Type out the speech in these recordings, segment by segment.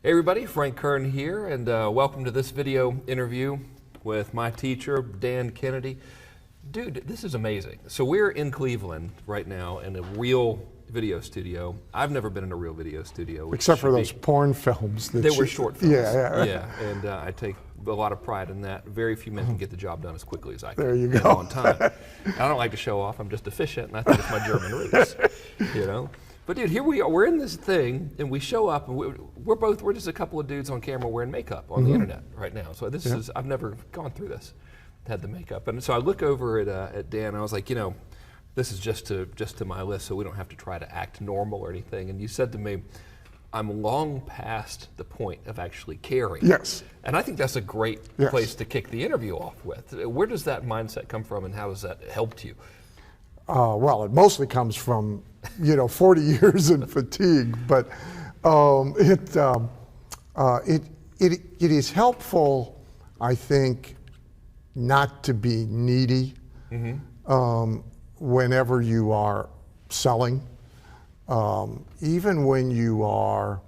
Hey everybody, Frank Kern here, and welcome to this video interview with my teacher, Dan Kennedy. Dude, this is amazing. So we're in Cleveland right now in a real video studio. I've never been in a real video studio. Except for those porn films. They were short films. Yeah. And I take a lot of pride in that. Very few men can get the job done as quickly as I can. There you and go. On time. I don't like to show off. I'm just efficient, and I think it's my German roots. You know. But dude, here we are. We're in this thing, and we show up, and we're just a couple of dudes on camera wearing makeup on the internet right now. So this is, I've never gone through this, had the makeup, and so I look over at Dan, and I was like, you know, this is just to my list, so we don't have to try to act normal or anything. And you said to me, I'm long past the point of actually caring. Yes. And I think that's a great place to kick the interview off with. Where does that mindset come from, and how has that helped you? Well, it mostly comes from, 40 years in fatigue, but it is helpful, I think, not to be needy whenever you are selling, even when you are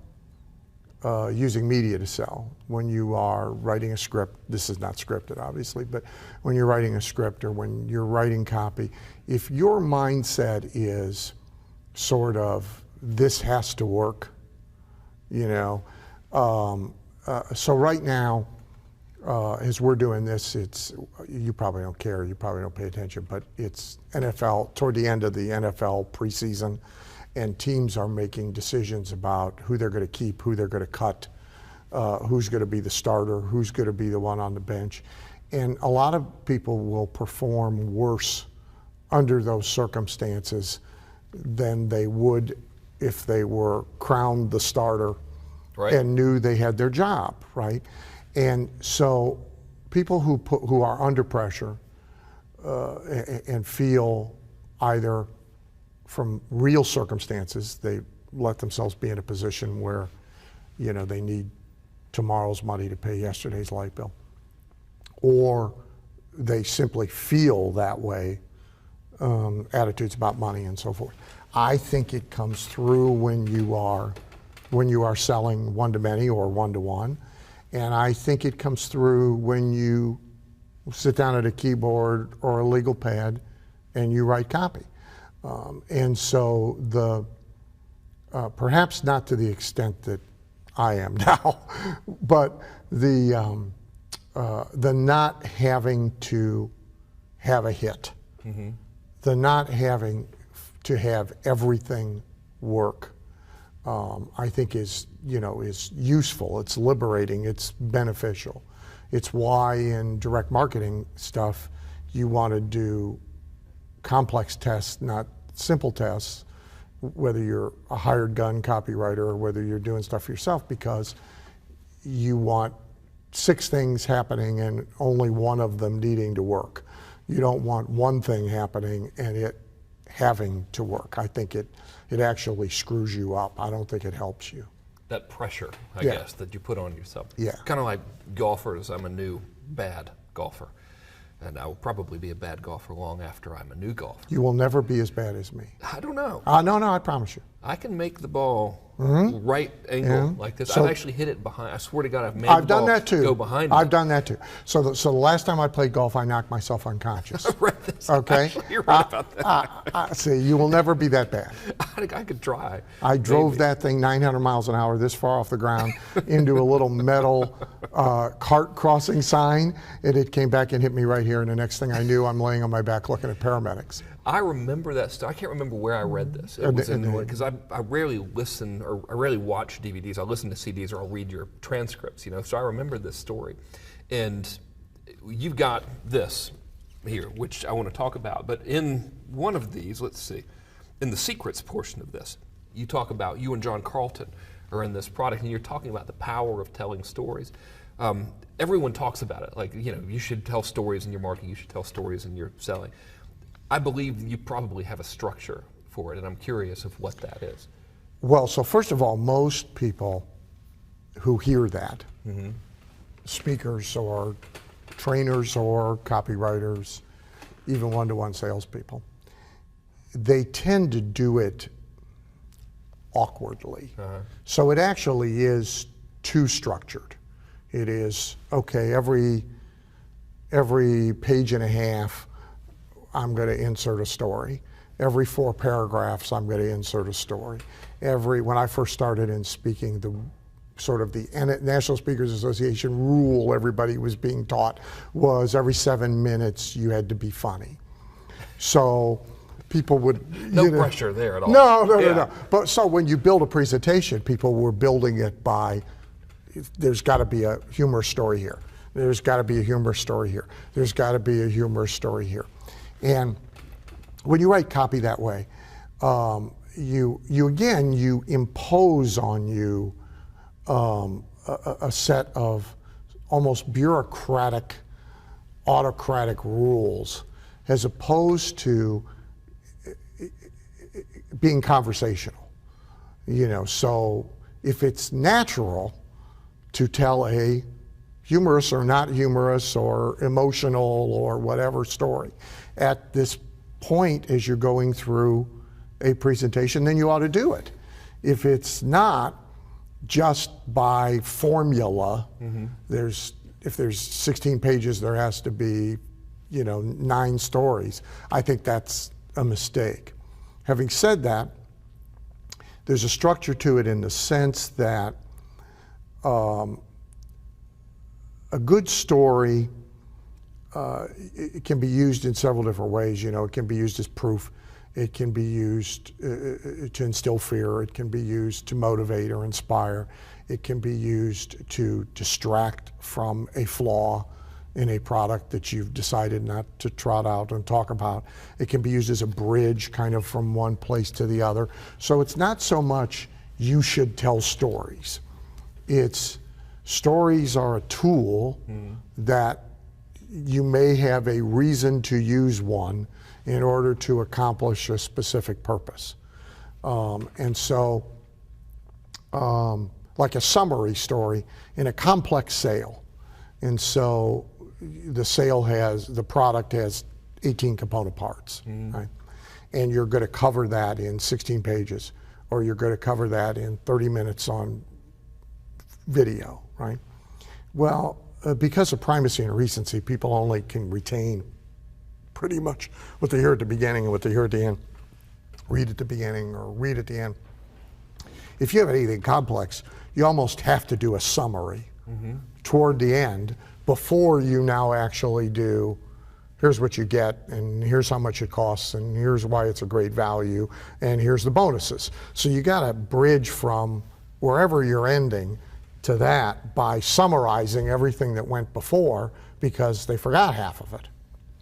using media to sell. When you are writing a script, this is not scripted obviously, but when you're writing a script or when you're writing copy, if your mindset is sort of, this has to work, so right now, as we're doing this, you probably don't care, you probably don't pay attention, but it's NFL, toward the end of the NFL preseason, and teams are making decisions about who they're going to keep, who they're going to cut, who's going to be the starter, who's going to be the one on the bench. And a lot of people will perform worse under those circumstances than they would if they were crowned the starter and knew they had their job, right? And so people who are under pressure and feel either from real circumstances, they let themselves be in a position where, they need tomorrow's money to pay yesterday's light bill, or they simply feel that way, attitudes about money and so forth. I think it comes through when you are selling one-to-many or one-to-one, and I think it comes through when you sit down at a keyboard or a legal pad and you write copy. And so perhaps not to the extent that I am now, but the not having to have a hit, the not having to have everything work, I think is useful. It's liberating. It's beneficial. It's why in direct marketing stuff you want to do complex tests, not simple tests, whether you're a hired gun copywriter or whether you're doing stuff for yourself, because you want 6 things happening and only one of them needing to work. You don't want one thing happening and it having to work. I think it actually screws you up. I don't think it helps you. That pressure, I guess, that you put on yourself. Yeah. Kind of like golfers. I'm a new bad golfer. And I will probably be a bad golfer long after I'm a new golfer. You will never be as bad as me. I don't know. No, I promise you. I can make the ball right angle like this. So, I've actually hit it behind. I swear to God, I've made the ball go behind me. I've done that too. So the last time I played golf, I knocked myself unconscious. Okay? Actually, you're right about that. See, you will never be that bad. I could try. I drove that thing 900 miles an hour this far off the ground into a little metal cart crossing sign, and it came back and hit me right here, and the next thing I knew, I'm laying on my back looking at paramedics. I remember that stuff. I can't remember where I read this. It was in the morning, because I rarely listen or I rarely watch DVDs. I'll listen to CDs or I'll read your transcripts, So I remember this story. And you've got this here, which I want to talk about. But in one of these, let's see, in the secrets portion of this, you talk about you and John Carlton are in this product, and you're talking about the power of telling stories. Everyone talks about it. Like, you should tell stories in your marketing. You should tell stories in your selling. I believe you probably have a structure for it, and I'm curious of what that is. Well, so first of all, most people who hear that, speakers or trainers or copywriters, even one-to-one salespeople, they tend to do it awkwardly. So it actually is too structured. It is, okay, every page and a half, I'm going to insert a story. Every 4 paragraphs, I'm going to insert a story. When I first started in speaking, the National Speakers Association rule everybody was being taught was every 7 minutes you had to be funny. So people would... No pressure there at all. No. But so when you build a presentation, people were building it by, there's got to be a humorous story here. There's got to be a humorous story here. There's got to be a humorous story here. And when you write copy that way, you impose on you a set of almost bureaucratic, autocratic rules, as opposed to being conversational. So if it's natural to tell a humorous or not humorous or emotional or whatever story at this point as you're going through a presentation, then you ought to do it. If it's not, just by formula, if there's 16 pages, there has to be 9 stories. I think that's a mistake. Having said that, there's a structure to it in the sense that a good story it can be used in several different ways. It can be used as proof. It can be used to instill fear. It can be used to motivate or inspire. It can be used to distract from a flaw in a product that you've decided not to trot out and talk about. It can be used as a bridge kind of from one place to the other. So it's not so much you should tell stories. It's stories are a tool that you may have a reason to use one in order to accomplish a specific purpose. And so, like a summary story in a complex sale. And so the product has 18 component parts, right? And you're going to cover that in 16 pages, or you're going to cover that in 30 minutes on video, right? Well, because of primacy and recency, people only can retain pretty much what they hear at the beginning and what they hear at the end. Read at the beginning or read at the end. If you have anything complex, you almost have to do a summary toward the end before you now actually do, here's what you get, and here's how much it costs, and here's why it's a great value, and here's the bonuses. So you got to bridge from wherever you're ending to that by summarizing everything that went before, because they forgot half of it.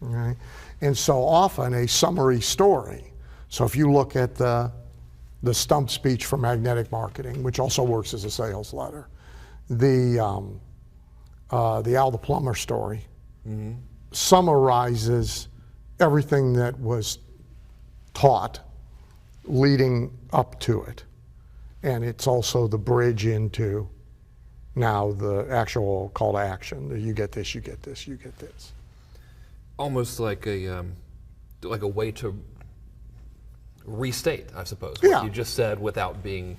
Right? And so often a summary story. So if you look at the stump speech for magnetic marketing, which also works as a sales letter, the Al the Plumber story summarizes everything that was taught leading up to it. And it's also the bridge into now the actual call to action. You get this, you get this, you get this. Almost like a way to restate, I suppose, what you just said without being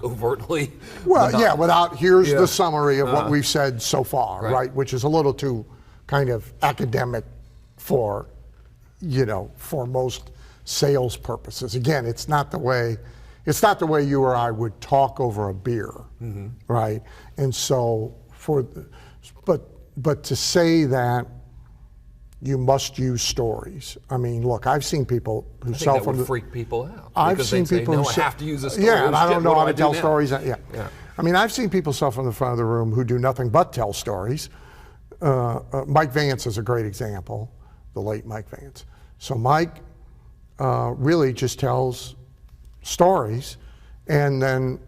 overtly. Well, without here's the summary of what we've said so far, right? Which is a little too kind of academic for most sales purposes. Again, it's not the way you or I would talk over a beer, right? And so but to say that you must use stories. I mean, look, I've seen people who sell from would freak people out. I've seen people who I have to use a story. Yeah, and I don't know how to tell stories. Yeah. I mean, I've seen people sell from the front of the room who do nothing but tell stories. Mike Vance is a great example, the late Mike Vance. So Mike really just tells stories, and then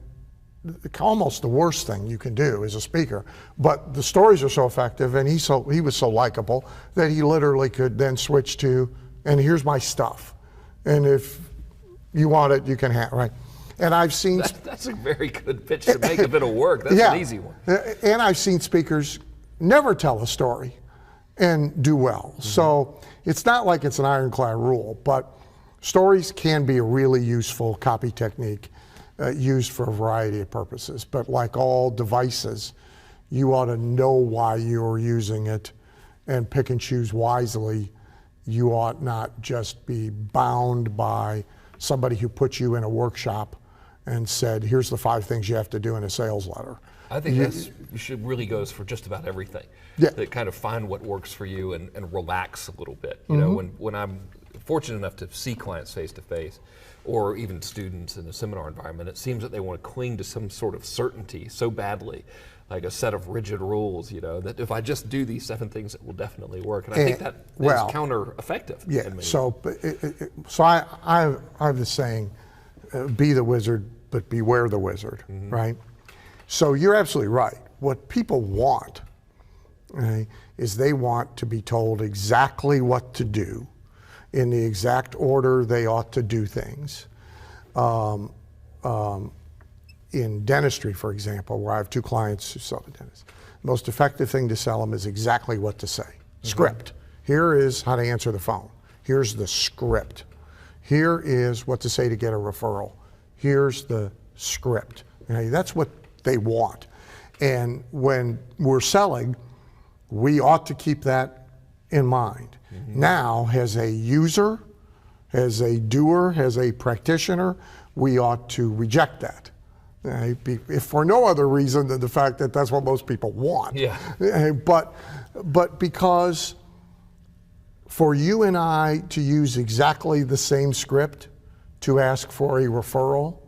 almost the worst thing you can do as a speaker. But the stories are so effective, and he was so likable that he literally could then switch to, and here's my stuff, and if you want it, you can have right. And I've seen that's a very good pitch to make a bit of work. That's an easy one. And I've seen speakers never tell a story and do well. So it's not like it's an ironclad rule, but stories can be a really useful copy technique. used for a variety of purposes. But like all devices, you ought to know why you're using it and pick and choose wisely. You ought not just be bound by somebody who put you in a workshop and said, here's the 5 things you have to do in a sales letter. I think you should really goes for just about everything. Yeah. That kind of find what works for you and relax a little bit. You know, when I'm fortunate enough to see clients face to face, or even students in a seminar environment, it seems that they want to cling to some sort of certainty so badly, like a set of rigid rules, you know, that if I just do these 7 things, it will definitely work. And I think that is counter-effective. Yeah, so I have the saying, be the wizard, but beware the wizard, right? So you're absolutely right. What people want, right, is they want to be told exactly what to do in the exact order they ought to do things. In dentistry, for example, where I have 2 clients who sell to dentists, the most effective thing to sell them is exactly what to say. Script. Here is how to answer the phone. Here's the script. Here is what to say to get a referral. Here's the script. Okay, that's what they want. And when we're selling, we ought to keep that in mind. Now, as a user, as a doer, as a practitioner, we ought to reject that. If for no other reason than the fact that that's what most people want. Yeah. But because for you and I to use exactly the same script to ask for a referral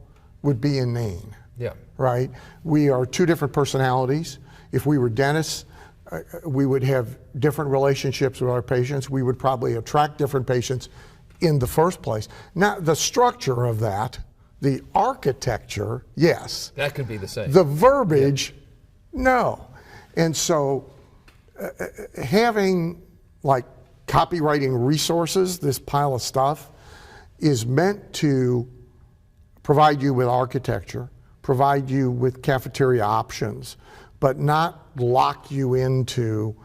would be inane. Yeah. Right? We are 2 different personalities. If we were dentists, we would have different relationships with our patients. We would probably attract different patients in the first place. Now, the structure of that, the architecture, yes. That could be the same. The verbiage, no. And so having like copywriting resources, this pile of stuff, is meant to provide you with architecture, provide you with cafeteria options, but not lock you into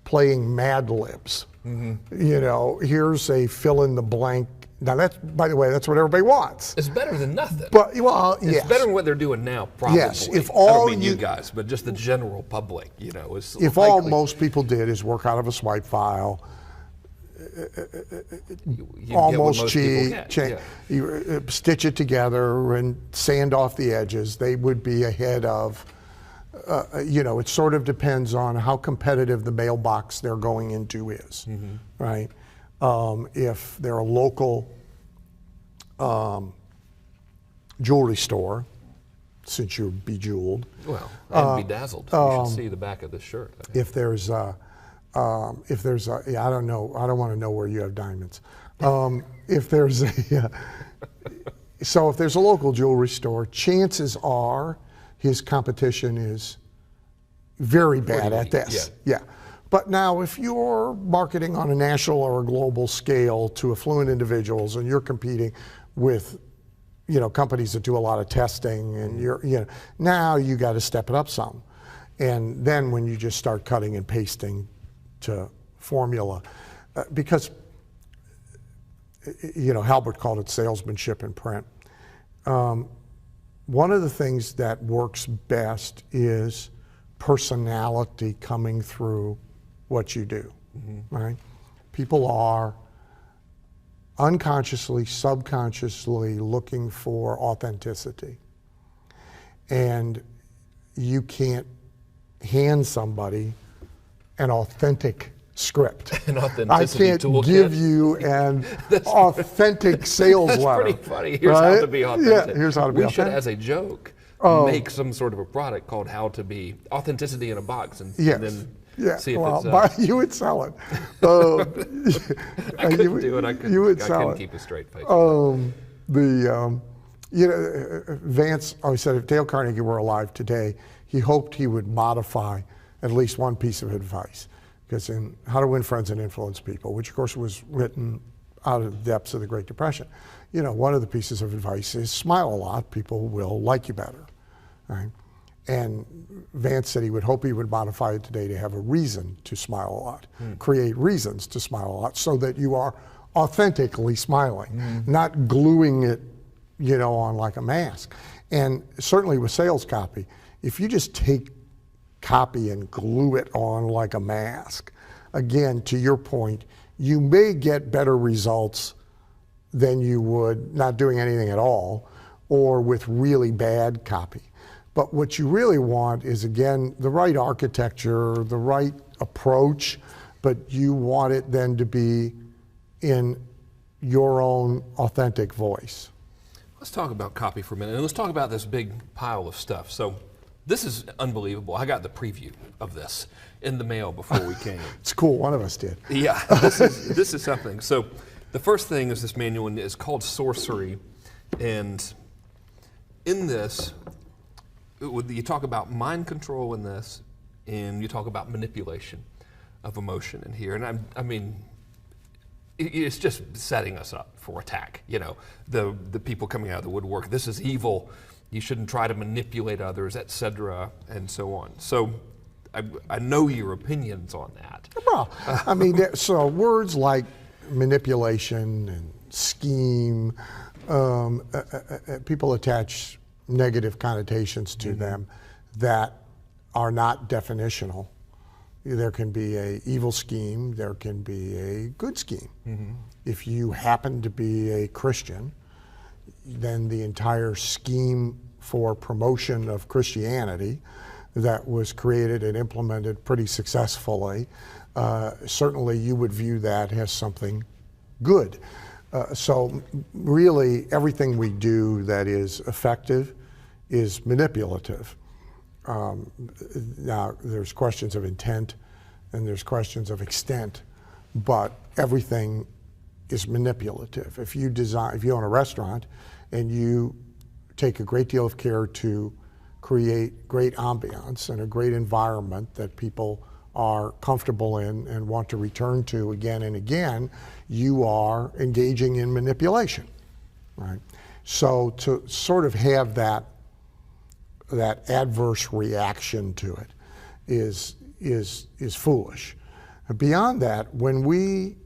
playing Mad Libs. You know, here's a fill in the blank. Now that's, by the way, that's what everybody wants. It's better than nothing. But well, it's better than what they're doing now, probably. Yes, if I all don't mean you guys, but just the general public, you know, is if likely. all most people did is work out of a swipe file, almost cheap, you stitch it together and sand off the edges, they would be ahead of. You know, it sort of depends on how competitive the mailbox they're going into is, right? If they're a local jewelry store, since you're bejeweled. Well, and bedazzled. You should see the back of this shirt. If there's a, yeah, I don't know, I don't want to know where you have diamonds. If there's a, so if there's a local jewelry store, chances are his competition is very bad at this. Yeah. But now if you're marketing on a national or a global scale to affluent individuals and you're competing with, you know, companies that do a lot of testing and you're, you know, now you got to step it up some. And then when you just start cutting and pasting to formula, because, you know, Halbert called it salesmanship in print. One of the things that works best is personality coming through what you do, right? People are unconsciously, subconsciously looking for authenticity. And you can't hand somebody an authentic script. An authenticity I can't toolkit. give you an authentic sales That's letter. pretty funny. Here's how to be authentic. Yeah, here's how to be we authentic. should, as a joke, make some sort of a product called "How to Be Authenticity in a Box," and then see if it's. You would sell it. I couldn't do it. I couldn't keep a straight face. You know, Vance always said if Dale Carnegie were alive today, he hoped he would modify at least one piece of advice. Because in How to Win Friends and Influence People, which of course was written out of the depths of the Great Depression, you know, one of the pieces of advice is smile a lot, people will like you better, right? And Vance said he would hope he would modify it today to have a reason to smile a lot, create reasons to smile a lot so that you are authentically smiling, not gluing it, you know, on like a mask. And certainly with sales copy, if you just take copy and glue it on like a mask, again, to your point, you may get better results than you would not doing anything at all, or with really bad copy. But what you really want is, again, the right architecture, the right approach, but you want it then to be in your own authentic voice. Let's talk about copy for a minute, and let's talk about this big pile of stuff. So this is unbelievable. I got the preview of this in the mail before we came. It's cool, one of us did. Yeah, this is something. So the first thing is this manual, and it's called Sorcery, and in this, you talk about mind control in this, and you talk about manipulation of emotion in here. And I mean, it's just setting us up for attack. You know, the people coming out of the woodwork. This is evil. You shouldn't try to manipulate others, etc., and so on. So I know your opinions on that. Well, I mean, so words like manipulation and scheme, people attach negative connotations to them that are not definitional. There can be an evil scheme, there can be a good scheme. If you happen to be a Christian, then the entire scheme for promotion of Christianity that was created and implemented pretty successfully, certainly you would view that as something good. So really everything we do that is effective is manipulative. Now there's questions of intent and there's questions of extent, but everything is manipulative. If you own a restaurant and you take a great deal of care to create great ambiance and a great environment that people are comfortable in and want to return to again and again, you are engaging in manipulation, right? So to sort of have that adverse reaction to it is foolish. Beyond that, when we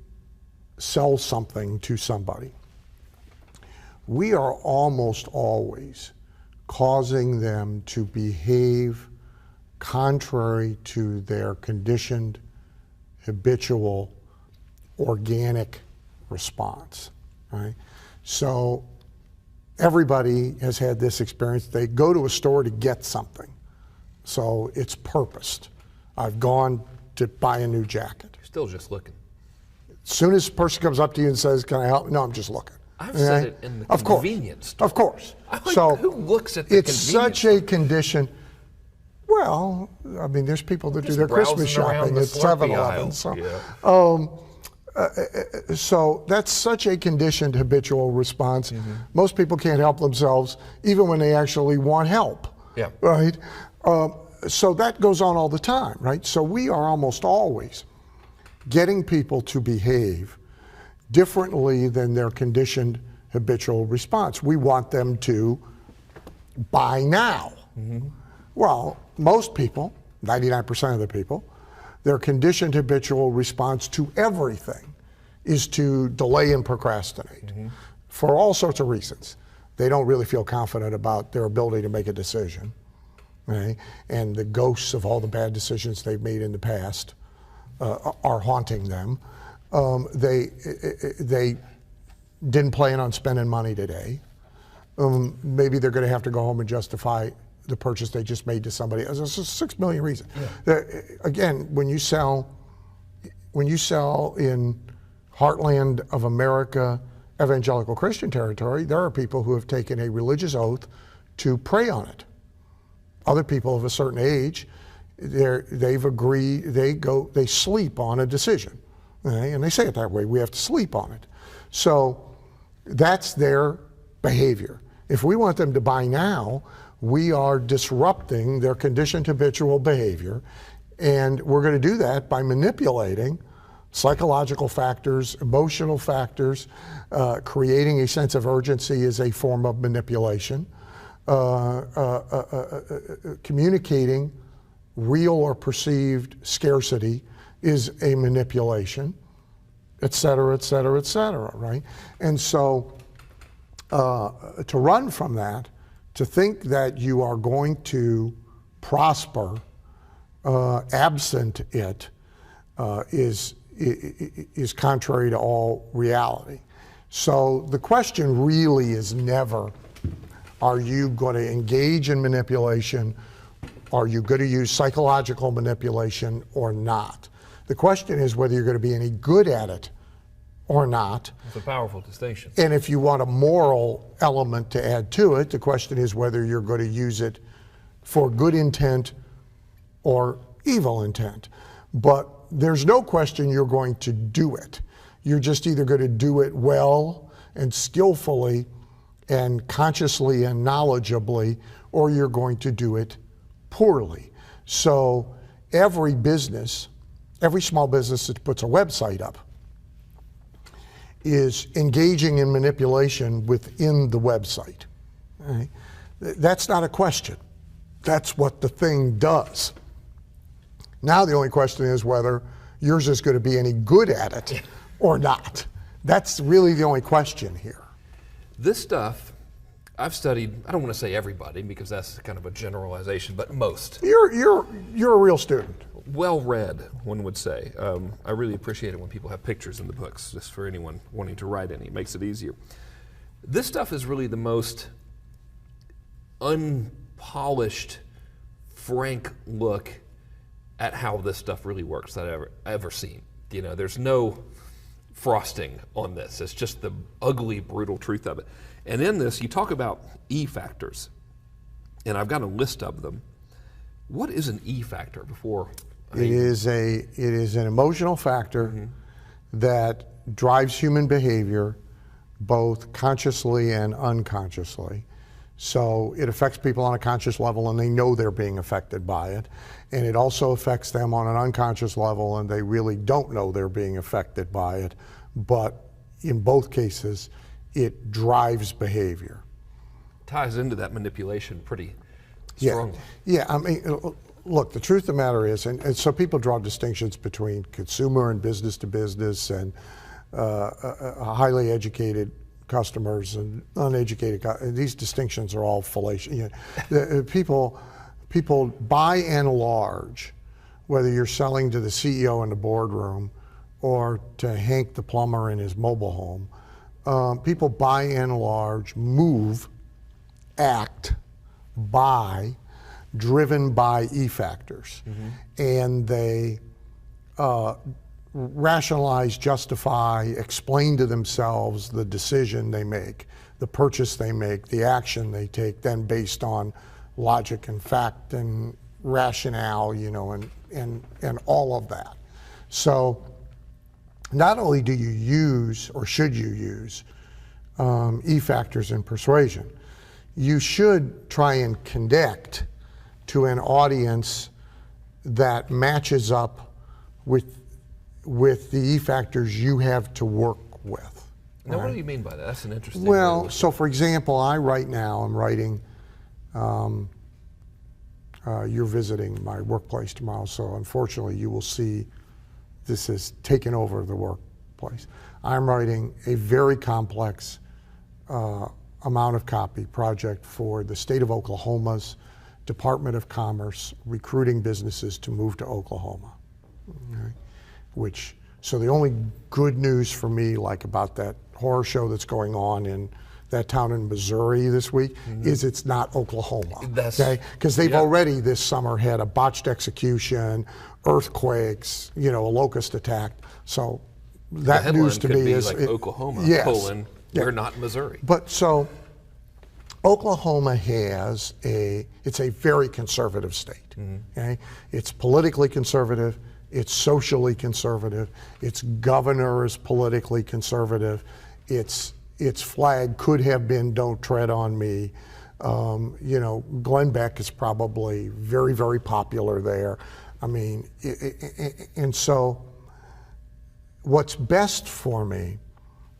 sell something to somebody, we are almost always causing them to behave contrary to their conditioned, habitual, organic response, right? So everybody has had this experience. They go to a store to get something. So it's purposed. I've gone to buy a new jacket. You're still just looking. As soon as a person comes up to you and says, "Can I help?" No, I'm just looking. I've said it in the convenience store. Of course. Like, so who looks at the it's such a condition. Well, I mean, there's people that do their Christmas shopping at 7-Eleven. So, yeah. So that's such a conditioned habitual response. Most people can't help themselves, even when they actually want help. Yeah. Right. So that goes on all the time, right? So we are almost always getting people to behave differently than their conditioned habitual response. We want them to buy now. Well, most people, 99% of the people, their conditioned habitual response to everything is to delay and procrastinate for all sorts of reasons. They don't really feel confident about their ability to make a decision, right? And the ghosts of all the bad decisions they've made in the past are haunting them. They didn't plan on spending money today. Maybe they're going to have to go home and justify the purchase they just made to somebody else. There's 6 million reasons. Yeah. Again, when you sell in heartland of America, evangelical Christian territory, there are people who have taken a religious oath to pray on it. Other people of a certain age, they've agreed, they sleep on a decision. Okay? And they say it that way, we have to sleep on it. So that's their behavior. If we want them to buy now, we are disrupting their conditioned habitual behavior, and we're going to do that by manipulating psychological factors, emotional factors. Creating a sense of urgency is a form of manipulation. Communicating real or perceived scarcity is a manipulation, et cetera, et cetera, et cetera, right? And so to run from that, To think that you are going to prosper absent it is contrary to all reality. So the question really is never, are you going to engage in manipulation? Are you going to use psychological manipulation or not? The question is whether you're going to be any good at it or not. It's a powerful distinction. And if you want a moral element to add to it, the question is whether you're going to use it for good intent or evil intent. But there's no question you're going to do it. You're just either going to do it well and skillfully and consciously and knowledgeably, or you're going to do it poorly. So every business, every small business that puts a website up is engaging in manipulation within the website. Right? That's not a question. That's what the thing does. Now the only question is whether yours is going to be any good at it or not. That's really the only question here. This stuff, I've studied, I don't want to say everybody because that's kind of a generalization, but most. You're a real student. Well read, one would say. I really appreciate it when people have pictures in the books, just for anyone wanting to write any. It makes it easier. This stuff is really the most unpolished, frank look at how this stuff really works that I've ever seen. You know, there's no frosting on this. It's just the ugly, brutal truth of it. And in this, you talk about E factors, and I've got a list of them. What is an E factor before? It is an emotional factor that drives human behavior both consciously and unconsciously. So it affects people on a conscious level and they know they're being affected by it. And it also affects them on an unconscious level and they really don't know they're being affected by it. But in both cases, it drives behavior. Ties into that manipulation pretty strongly. Yeah, I mean, look, the truth of the matter is, and so people draw distinctions between consumer and business to business and highly educated customers and uneducated. These distinctions are all fallacious. You know, people by and large, whether you're selling to the CEO in the boardroom or to Hank the plumber in his mobile home, people by and large move, act, buy, driven by E factors. And they rationalize, justify, explain to themselves the decision they make, the purchase they make, the action they take, then based on logic and fact and rationale, you know, and all of that. So not only do you use, or should you use, E factors in persuasion, you should try and connect to an audience that matches up with the E factors you have to work with. Now, what do you mean by that? That's an interesting. Well, so for example, I'm writing, you're visiting my workplace tomorrow, so unfortunately you will see this has taken over the workplace. I'm writing a very complex amount of copy project for the state of Oklahoma's Department of Commerce recruiting businesses to move to Oklahoma. Okay? So the only good news for me, like about that horror show that's going on in that town in Missouri this week, is it's not Oklahoma. Okay? Because they've already this summer had a botched execution, earthquakes, you know, a locust attack. So that news to me is like Oklahoma, we're not Missouri. But so Oklahoma has it's a very conservative state. Okay? It's politically conservative, it's socially conservative, its governor is politically conservative, its flag could have been "Don't Tread on Me." You know, Glenn Beck is probably very, very popular there. I mean, and so what's best for me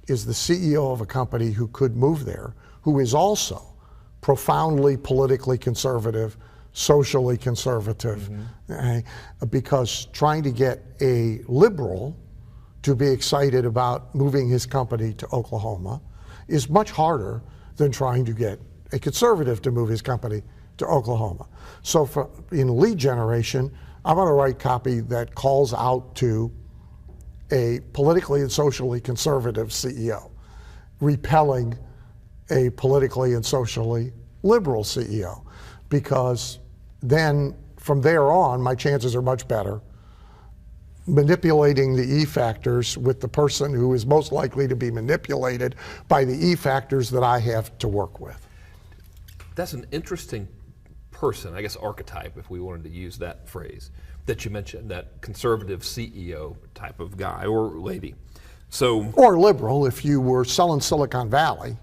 is the CEO of a company who could move there, who is also profoundly politically conservative, socially conservative, because trying to get a liberal to be excited about moving his company to Oklahoma is much harder than trying to get a conservative to move his company to Oklahoma. So in lead generation, I'm going to write copy that calls out to a politically and socially conservative CEO, repelling a politically and socially liberal CEO, because then from there on, my chances are much better manipulating the E factors with the person who is most likely to be manipulated by the E factors that I have to work with. That's an interesting person, I guess archetype, if we wanted to use that phrase, that you mentioned, that conservative CEO type of guy or lady. So, or liberal, if you were selling Silicon Valley,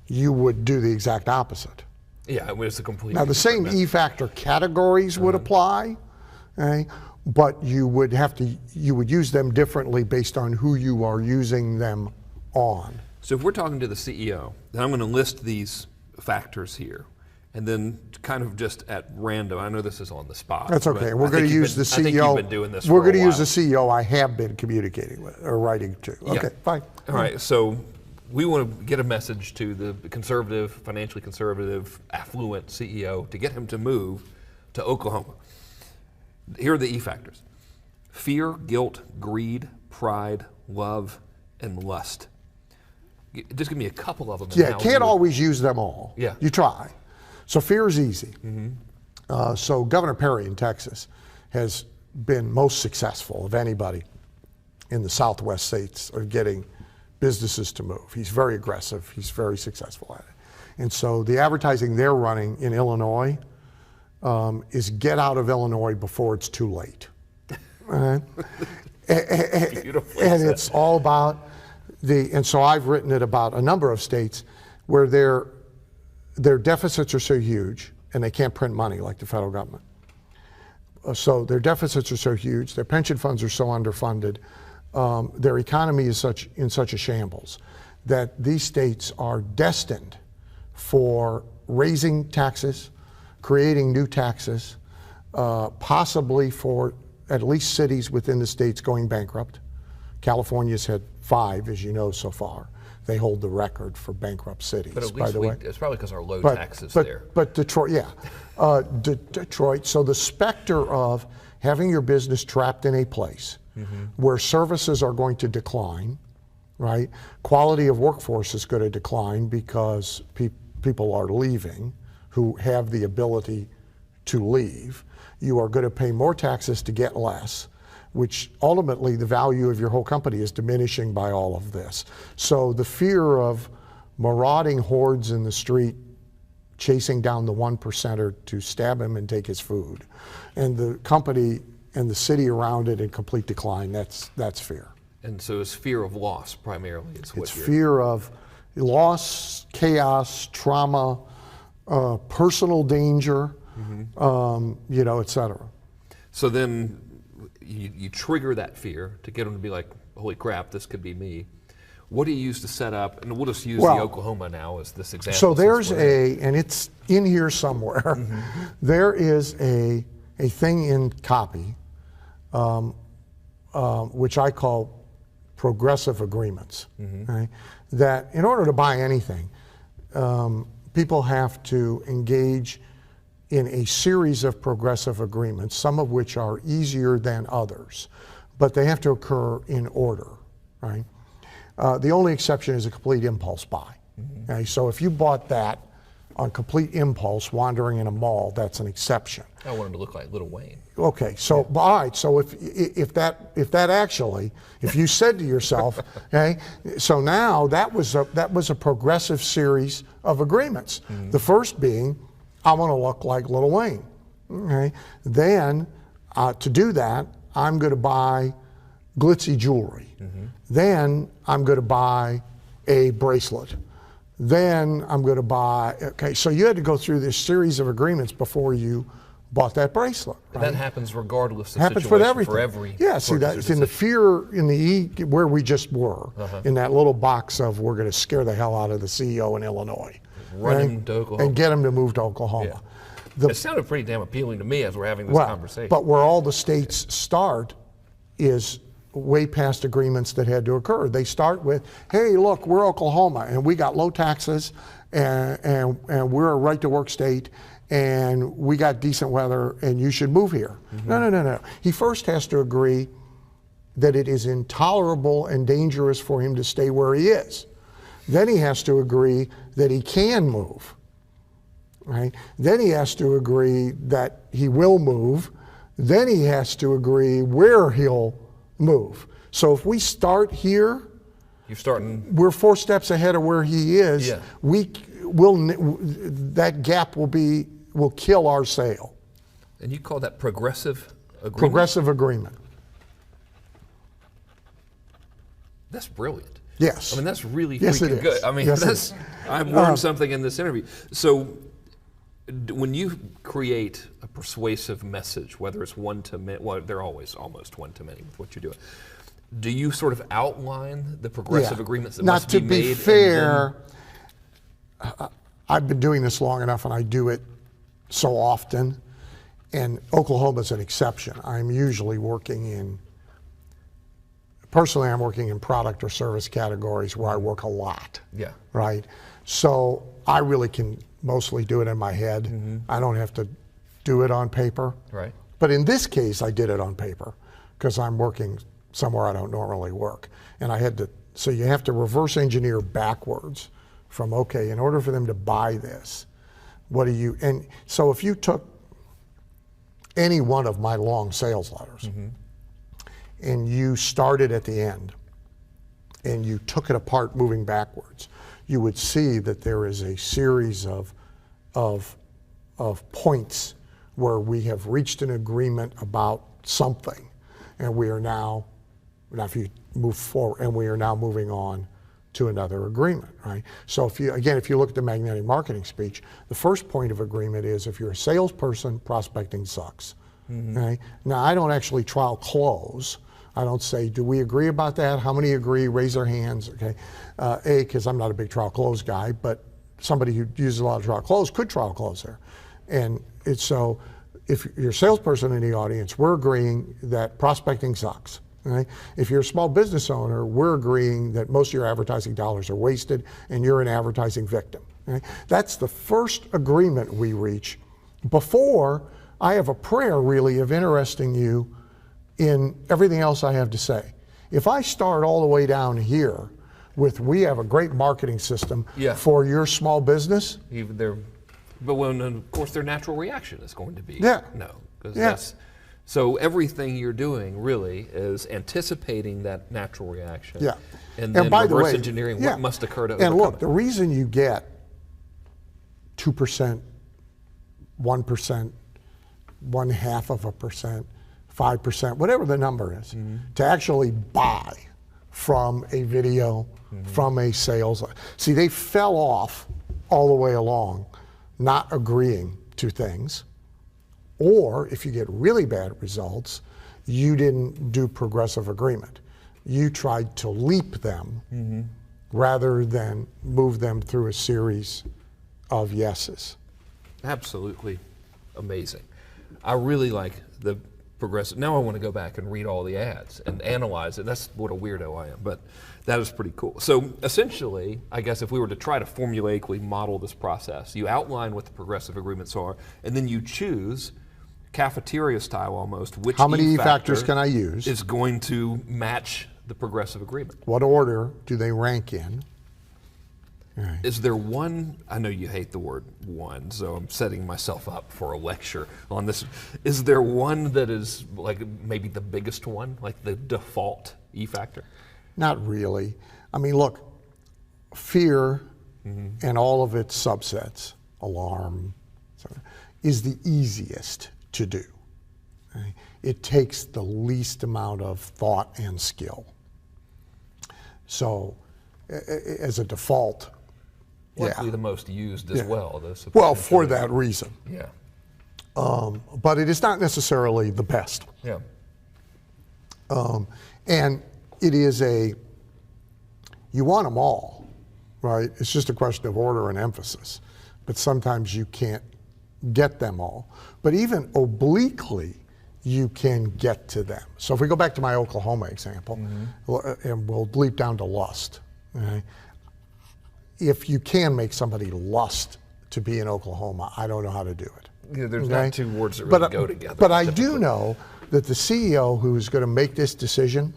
you would do the exact opposite. Yeah, I mean, it's a completely Now the same E factor categories would apply, okay? But you would use them differently based on who you are using them on. So if we're talking to the CEO, then I'm going to list these factors here, and then kind of just at random. I know this is on the spot. That's okay. We're going to use the CEO. I think you've been doing this. We're going to use the CEO I have been communicating with or writing to. Okay, yeah. Fine. All right. So we want to get a message to the conservative, financially conservative, affluent CEO to get him to move to Oklahoma. Here are the E factors: fear, guilt, greed, pride, love, and lust. Just give me a couple of them. Yeah, can't always use them all. Yeah. You try. So fear is easy. So Governor Perry in Texas has been most successful of anybody in the Southwest states of getting businesses to move. He's very aggressive. He's very successful at it. And so the advertising they're running in Illinois is get out of Illinois before it's too late. And it's all about and so I've written it about a number of states where their deficits are so huge and they can't print money like the federal government. So their deficits are so huge, their pension funds are so underfunded, their economy is in such a shambles that these states are destined for raising taxes, creating new taxes, possibly for at least cities within the states going bankrupt. California's had 5, as you know, so far. They hold the record for bankrupt cities, but at least by the way. It's probably because our low taxes there. But Detroit, yeah. Detroit, so the specter of having your business trapped in a place where services are going to decline, right? Quality of workforce is going to decline because people are leaving who have the ability to leave. You are going to pay more taxes to get less, which ultimately the value of your whole company is diminishing by all of this. So the fear of marauding hordes in the street chasing down the 1%er to stab him and take his food, and the company and the city around it in complete decline, that's fear. And so it's fear of loss primarily. It's fear of loss, chaos, trauma, personal danger, et cetera. So then you trigger that fear to get them to be like, holy crap, this could be me. What do you use to set up, and we'll just use the Oklahoma now as this example. So there's and it's in here somewhere, there is a thing in copy, which I call progressive agreements, okay? That in order to buy anything, people have to engage in a series of progressive agreements, some of which are easier than others, but they have to occur in order, right? The only exception is a complete impulse buy. Okay? So if you bought that on complete impulse wandering in a mall, that's an exception. I want him to look like Lil Wayne. Okay, so all right, so if you said to yourself, okay, so now that was a progressive series of agreements. The first being, I want to look like Lil Wayne. Okay, then to do that, I'm going to buy glitzy jewelry. Then I'm going to buy a bracelet. Then I'm going to buy, okay, so you had to go through this series of agreements before you bought that bracelet. Right? That happens regardless of happens situation with everything. For every yeah, see, that's in the fear in the E, where we just were, in that little box of we're going to scare the hell out of the CEO in Illinois. Run him to Oklahoma. And get him to move to Oklahoma. Yeah. It sounded pretty damn appealing to me as we're having this conversation. But where all the states start is way past agreements that had to occur. They start with, hey, look, we're Oklahoma, and we got low taxes, and we're a right to work state, and we got decent weather, and you should move here. No. He first has to agree that it is intolerable and dangerous for him to stay where he is. Then he has to agree that he can move. Right? Then he has to agree that he will move. Then he has to agree where he'll move. So if we start here, we're 4 steps ahead of where he is. Yeah. That gap will kill our sale. And you call that progressive agreement? Progressive agreement. That's brilliant. Yes. I mean, that's really Yes, it freaking is. good. I mean, Yes, I've learned something in this interview. So when you create a persuasive message, whether it's one to many, well, they're always almost one to many with what you're doing. Do you sort of outline the progressive agreements that must be made? Not to be fair, I've been doing this long enough, and I do it so often, and Oklahoma's an exception. I'm usually personally I'm working in product or service categories where I work a lot. Yeah. Right? So I really can mostly do it in my head. I don't have to do it on paper. Right. But in this case, I did it on paper because I'm working somewhere I don't normally work. And so you have to reverse engineer backwards from, okay, in order for them to buy this, and so if you took any one of my long sales letters and you started at the end and you took it apart moving backwards, you would see that there is a series of points where we have reached an agreement about something, and we are now if you move forward, and we are now moving on to another agreement, right? So if you look at the magnetic marketing speech, the first point of agreement is if you're a salesperson, prospecting sucks. Right? Now, I don't actually trial close. I don't say, do we agree about that? How many agree? Raise their hands, okay? Because I'm not a big trial close guy, but somebody who uses a lot of trial close could trial close there. And so if you're a salesperson in the audience, we're agreeing that prospecting sucks. Right? If you're a small business owner, we're agreeing that most of your advertising dollars are wasted and you're an advertising victim. Right? That's the first agreement we reach before I have a prayer really of interesting you in everything else I have to say. If I start all the way down here with, we have a great marketing system for your small business. But when, of course, their natural reaction is going to be no. So everything you're doing really is anticipating that natural reaction. Yeah. And then by reverse the way, engineering what must occur to overcome it. And look, the reason you get 2%, 1%, 0.5%, 5%, whatever the number is, to actually buy from a video, from a sales. See, they fell off all the way along, not agreeing to things. Or if you get really bad results, you didn't do progressive agreement. You tried to leap them rather than move them through a series of yeses. Absolutely amazing. I really like the progressive. Now I want to go back and read all the ads and analyze it. That's what a weirdo I am, but that is pretty cool. So essentially, I guess if we were to try to formulaically model this process, you outline what the progressive agreements are, and then you choose, cafeteria style almost, which how many factors can I use is going to match the progressive agreement. What order do they rank in? Right. Is there one, I know you hate the word one, so I'm setting myself up for a lecture on this. Is there one that is like maybe the biggest one, like the default E factor? Not really. I mean, look, fear and all of its subsets, alarm, is the easiest to do. Right? It takes the least amount of thought and skill. So as a default, likely the most used as well. Well, for that reason. Yeah. But it is not necessarily the best. Yeah. And it is you want them all, right? It's just a question of order and emphasis. But sometimes you can't get them all. But even obliquely, you can get to them. So if we go back to my Oklahoma example, and we'll leap down to lust. Okay? if you can make somebody lust to be in Oklahoma, I don't know how to do it. Yeah, there's not two words that really go together. But I do know that the CEO who is going to make this decision,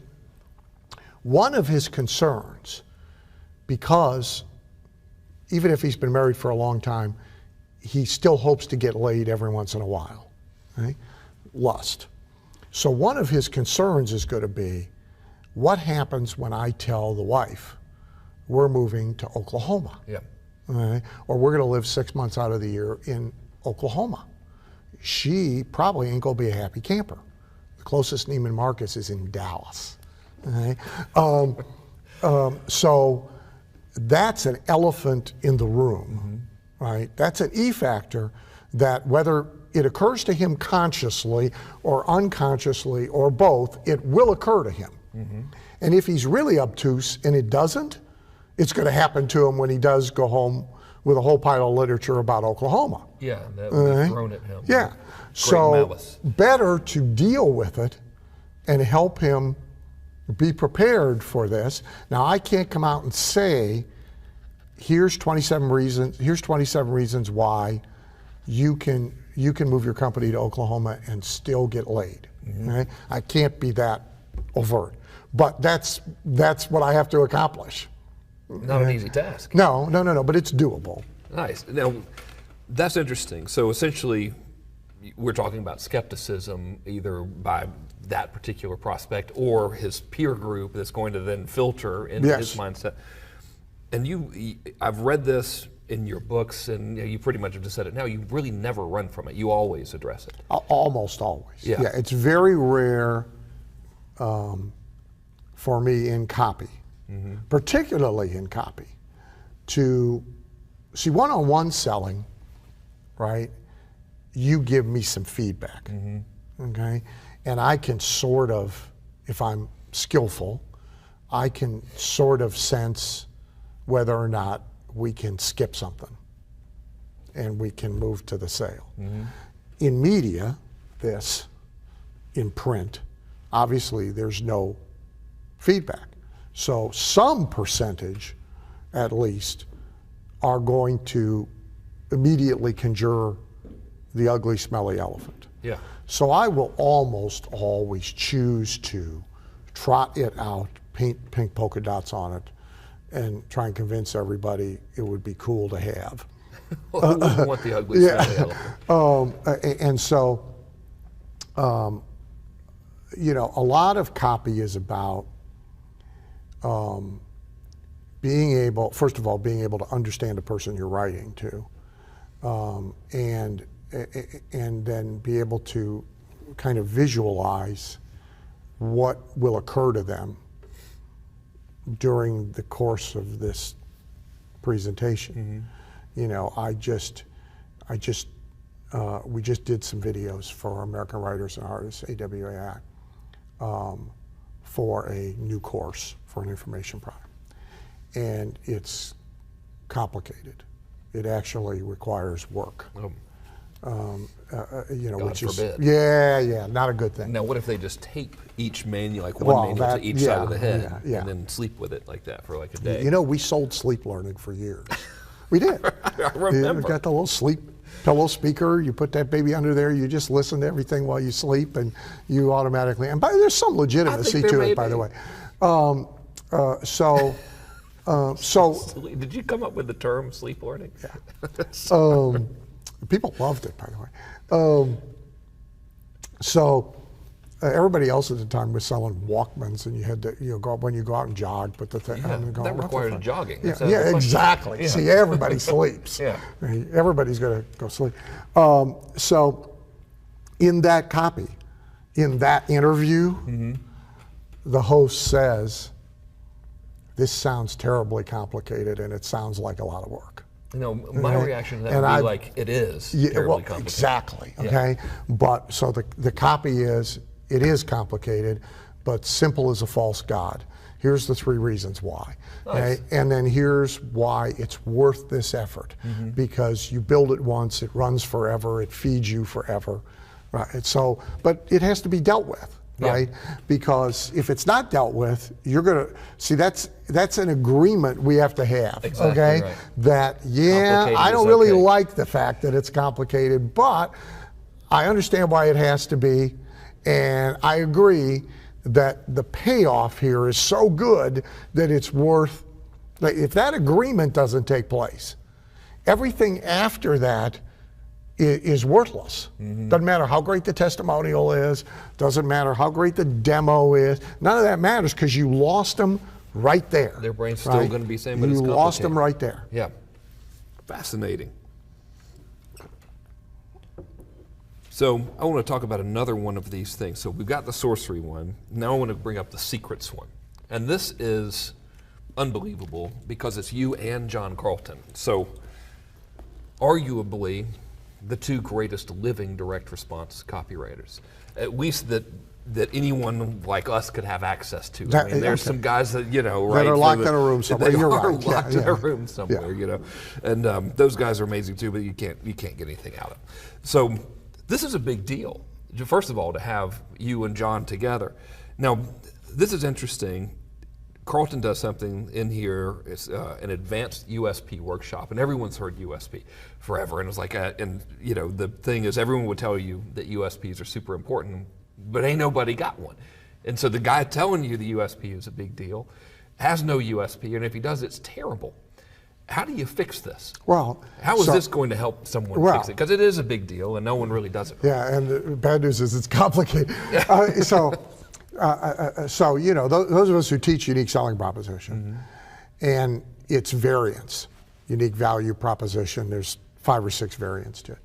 one of his concerns, because even if he's been married for a long time, he still hopes to get laid every once in a while, right? Lust. So one of his concerns is going to be, what happens when I tell the wife, we're moving to Oklahoma? Yeah. Right? Or we're going to live 6 months out of the year in Oklahoma. She probably ain't going to be a happy camper. The closest Neiman Marcus is in Dallas. Right? So that's an elephant in the room, right? That's an E factor that whether it occurs to him consciously or unconsciously or both, it will occur to him. And if he's really obtuse and it doesn't, it's going to happen to him when he does go home with a whole pile of literature about Oklahoma. Yeah, that would be thrown at him. Yeah. So better to deal with it and help him be prepared for this. Now, I can't come out and say, here's 27 reasons why you can move your company to Oklahoma and still get laid. Right? I can't be that overt. But that's what I have to accomplish. Not an easy task. No, but it's doable. Nice. Now, that's interesting. So essentially, we're talking about skepticism either by that particular prospect or his peer group that's going to then filter into his mindset. And I've read this in your books, and you pretty much have just said it now. You really never run from it. You always address it. Almost always. Yeah. It's very rare for me in copy, particularly in copy, to see one-on-one selling, right? You give me some feedback, okay? And I can sort of, if I'm skillful, I can sort of sense whether or not we can skip something and we can move to the sale. In media, in print, obviously there's no feedback. So some percentage, at least, are going to immediately conjure the ugly, smelly elephant. Yeah. So I will almost always choose to trot it out, paint pink polka dots on it, and try and convince everybody it would be cool to have. Well, who wouldn't want the ugly, smelly elephant? And so, a lot of copy is about being able to understand the person you're writing to, and then be able to kind of visualize what will occur to them during the course of this presentation. We just did some videos for American Writers and Artists, AWAI, for a new course for an information product. And it's complicated. It actually requires work. God forbid. Not a good thing. Now, what if they just tape each manual, one manual to each side of the head, and then sleep with it like that for like a day? We sold sleep learning for years. We did. I remember. You got the little sleep pillow speaker. You put that baby under there. You just listen to everything while you sleep, and you automatically. And there's some legitimacy to it, by the way. So, did you come up with the term sleep learning? Yeah. People loved it, by the way. Everybody else at the time was selling Walkmans, and you had to go when you go out and jog, put the thing on and go. That requires jogging. Yeah, exactly. Yeah. See, everybody sleeps. Yeah. Everybody's going to go sleep. So in that copy, in that interview, the host says, "This sounds terribly complicated, and it sounds like a lot of work." My reaction to that would be like, it is terribly complicated. Exactly, okay? But so the copy is, it is complicated, but simple is a false god. Here's the 3 reasons why. Nice. Okay? And then here's why it's worth this effort. Because you build it once, it runs forever, it feeds you forever. Right? So, but it has to be dealt with. right? Because if it's not dealt with, you're going to see that's an agreement we have to have. Exactly okay, right. that I don't really like the fact that it's complicated, but I understand why it has to be, and I agree that the payoff here is so good that it's worth. Like, if that agreement doesn't take place, everything after that is worthless. Doesn't matter how great the testimonial is, doesn't matter how great the demo is, none of that matters because you lost them right there. Their brain's still going to be saying, but it's complicated. You lost them right there. Yeah. Fascinating. So I want to talk about another one of these things. So we've got the sorcery one. Now I want to bring up the secrets one. And this is unbelievable because it's you and John Carlton. So arguably the two greatest living direct response copywriters, at least that anyone like us could have access to. I mean, there's some guys that, you know, right, that are locked in a room somewhere. They You're are right. locked in a room somewhere, you know. And those guys are amazing too, but you can't get anything out of them. So this is a big deal. First of all, to have you and John together. Now, this is interesting. Carlton does something in here. It's an advanced USP workshop, and everyone's heard USP forever. And it was like, and you know, the thing is, everyone would tell you that USPs are super important, but ain't nobody got one. And so the guy telling you the USP is a big deal has no USP, and if he does, it's terrible. How do you fix this? Well, how is this going to help someone fix it? Because it is a big deal, and no one really does it. Yeah, and the bad news is it's complicated. So you know, those of us who teach unique selling proposition, and its variants, unique value proposition, there's 5 or 6 variants to it.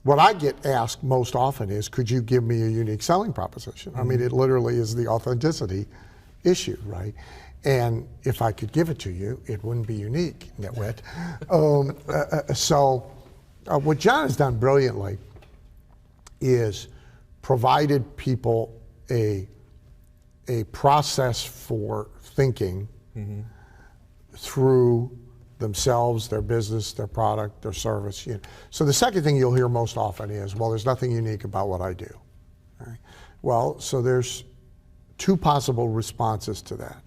What I get asked most often is, could you give me a unique selling proposition? I mean, it literally is the authenticity issue, right? And if I could give it to you, it wouldn't be unique, nitwit. What John has done brilliantly is provided people a process for thinking through themselves, their business, their product, their service. You know. So the second thing you'll hear most often is, well, there's nothing unique about what I do. Right? Well, so there's 2 possible responses to that.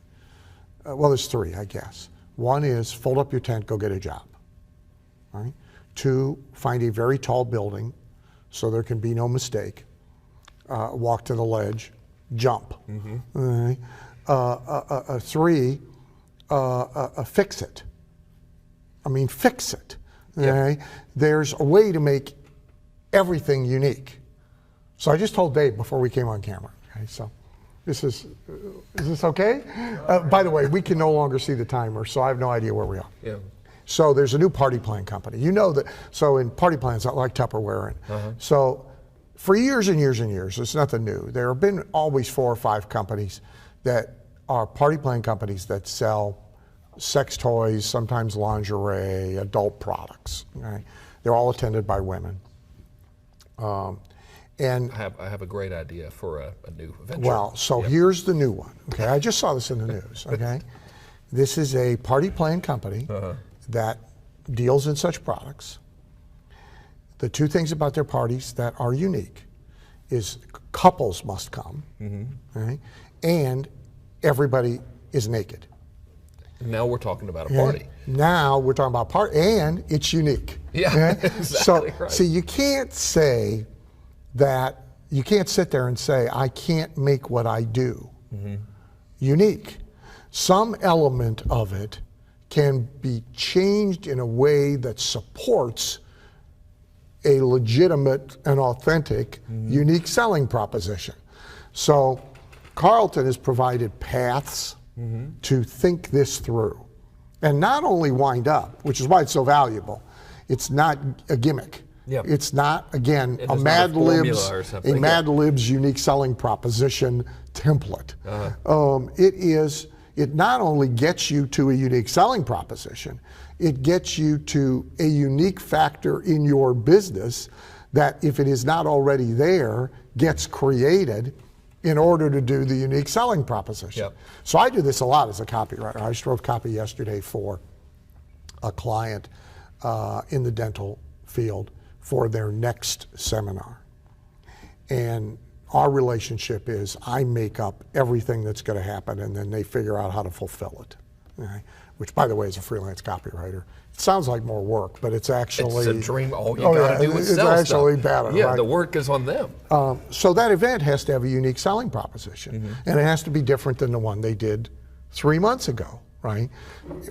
Well, there's 3, I guess. One is fold up your tent, go get a job. Right? 2, find a very tall building so there can be no mistake. Walk to the ledge, jump. Right? 3, fix it. I mean, fix it. Okay? There's a way to make everything unique. So I just told Dave before we came on camera. Okay, so is this okay? By the way, we can no longer see the timer, so I have no idea where we are. Yeah. So there's a new party plan company. You know that. So in party plans, not like Tupperware. So for years and years and years, it's nothing new. There have been always 4 or 5 companies that are party plan companies that sell sex toys, sometimes lingerie, adult products. Right? They're all attended by women. And I have a great idea for a new venture. Well, so here's the new one. Okay, I just saw this in the news. Okay, this is a party plan company that deals in such products. The 2 things about their parties that are unique is couples must come, right? And everybody is naked. Now we're talking about a party. Now we're talking about party, and it's unique. Yeah, okay? exactly right. See, you can't say that, you can't sit there and say, I can't make what I do unique. Some element of it can be changed in a way that supports a legitimate and authentic unique selling proposition. So Carlton has provided paths to think this through and not only wind up, which is why it's so valuable. It's not a gimmick. Yep. It's not, again, a Mad Libs unique selling proposition template. It not only gets you to a unique selling proposition, it gets you to a unique factor in your business that, if it is not already there, gets created in order to do the unique selling proposition. Yep. So I do this a lot as a copywriter. I just wrote copy yesterday for a client in the dental field for their next seminar. And our relationship is I make up everything that's going to happen, and then they figure out how to fulfill it. Okay? Which, by the way, as a freelance copywriter, it sounds like more work, but it's actually... It's a dream. All you got to do is sell It's actually stuff. better. Yeah, right? the work is on them. So that event has to have a unique selling proposition, and it has to be different than the one they did 3 months ago, right?